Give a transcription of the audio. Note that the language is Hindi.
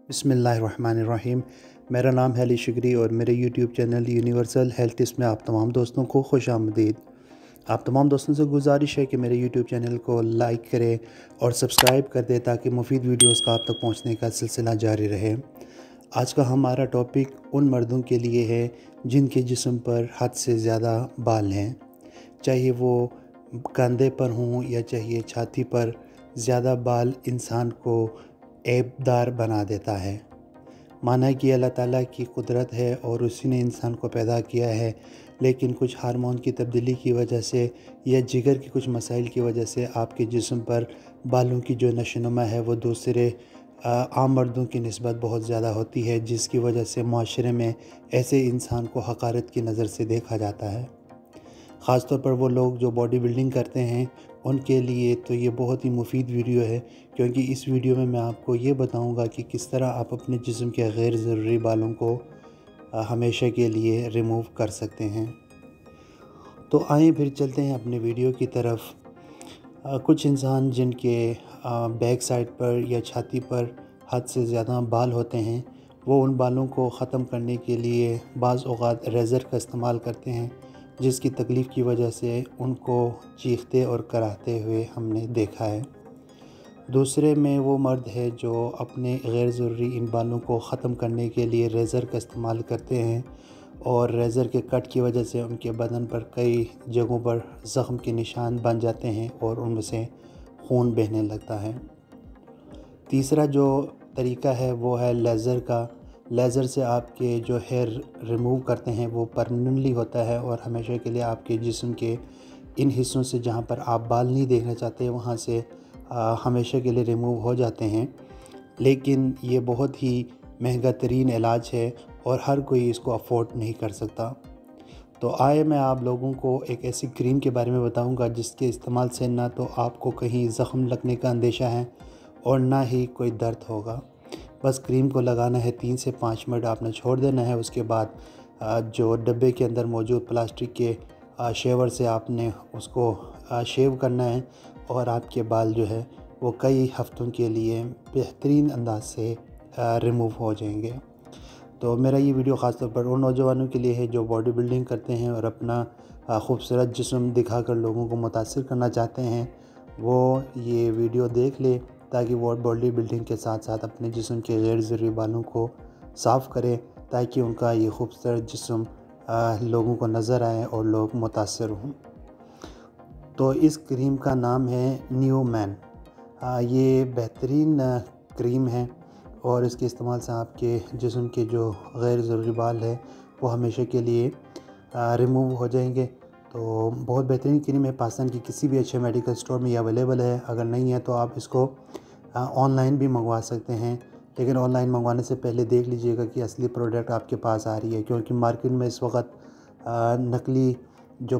बिस्मिल्लाहिर्रहमानिर्रहीम। मेरा नाम है अली शिगरी और मेरे YouTube channel universal health tips में आप तमाम दोस्तों को खुश आमदीद। आप तमाम दोस्तों से गुजारिश है कि मेरे यूट्यूब चैनल को लाइक करें और सब्सक्राइब कर दें ताकि मुफीद वीडियोस का आप तक पहुंचने का सिलसिला जारी रहे। आज का हमारा टॉपिक उन मर्दों के लिए है जिनके जिस्म पर हद से ज़्यादा बाल हैं, चाहे वो कंधे पर हों या चाहे छाती पर। ज़्यादा बाल इंसान को ऐबदार बना देता है। माना कि अल्लाह ताला की कुदरत है और उसी ने इंसान को पैदा किया है, लेकिन कुछ हार्मोन की तब्दीली की वजह से या जिगर की कुछ मसाइल की वजह से आपके जिस्म पर बालों की जो नशोनुमा है वो दूसरे आम मर्दों की निस्बत बहुत ज़्यादा होती है, जिसकी वजह से माशरे में ऐसे इंसान को हक़ारत की नज़र से देखा जाता है। ख़ास तौर पर वो लोग जो बॉडी बिल्डिंग करते हैं उनके लिए तो ये बहुत ही मुफीद वीडियो है, क्योंकि इस वीडियो में मैं आपको ये बताऊंगा कि किस तरह आप अपने जिस्म के गैर ज़रूरी बालों को हमेशा के लिए रिमूव कर सकते हैं। तो आइए फिर चलते हैं अपने वीडियो की तरफ। कुछ इंसान जिनके बैक साइड पर या छाती पर हद से ज़्यादा बाल होते हैं, वो उन बालों को ख़त्म करने के लिए बाज़ औक़ात रेज़र का इस्तेमाल करते हैं, जिसकी तकलीफ़ की वजह से उनको चीखते और कराहते हुए हमने देखा है। दूसरे में वो मर्द है जो अपने गैर ज़रूरी इन बालों को ख़त्म करने के लिए रेज़र का इस्तेमाल करते हैं और रेज़र के कट की वजह से उनके बदन पर कई जगहों पर ज़ख़्म के निशान बन जाते हैं और उनमें से खून बहने लगता है। तीसरा जो तरीका है वो है लेज़र का। लेज़र से आपके जो हेयर रिमूव करते हैं वो परमानेंटली होता है और हमेशा के लिए आपके जिस्म के इन हिस्सों से जहाँ पर आप बाल नहीं देखना चाहते वहाँ से हमेशा के लिए रिमूव हो जाते हैं। लेकिन ये बहुत ही महंगा तरीन इलाज है और हर कोई इसको अफोर्ड नहीं कर सकता। तो आए मैं आप लोगों को एक ऐसी क्रीम के बारे में बताऊंगा जिसके इस्तेमाल से ना तो आपको कहीं ज़ख़्म लगने का अंदेशा है और ना ही कोई दर्द होगा। बस क्रीम को लगाना है, 3 से 5 मिनट आपने छोड़ देना है। उसके बाद जो डब्बे के अंदर मौजूद प्लास्टिक के शेवर से आपने उसको शेव करना है और आपके बाल जो है वो कई हफ़्तों के लिए बेहतरीन अंदाज से रिमूव हो जाएंगे। तो मेरा ये वीडियो ख़ास तौर पर उन नौजवानों के लिए है जो बॉडी बिल्डिंग करते हैं और अपना खूबसूरत जिस्म दिखाकर लोगों को मुतासिर करना चाहते हैं। वो ये वीडियो देख ले ताकि वो बॉडी बिल्डिंग के साथ साथ अपने जिस्म के गैर ज़रूरी बालों को साफ़ करें, ताकि उनका ये खूबसूरत जिस्म लोगों को नज़र आए और लोग मुतासिर हों। तो इस क्रीम का नाम है न्यू मैन। ये बेहतरीन क्रीम है और इसके इस्तेमाल से आपके जिस्म के जो गैर ज़रूरी बाल है वो हमेशा के लिए रिमूव हो जाएंगे। तो बहुत बेहतरीन क्रीम है, पाकिस्तान की किसी भी अच्छे मेडिकल स्टोर में ये अवेलेबल है। अगर नहीं है तो आप इसको ऑनलाइन भी मंगवा सकते हैं, लेकिन ऑनलाइन मंगवाने से पहले देख लीजिएगा कि असली प्रोडक्ट आपके पास आ रही है, क्योंकि मार्केट में इस वक्त नकली जो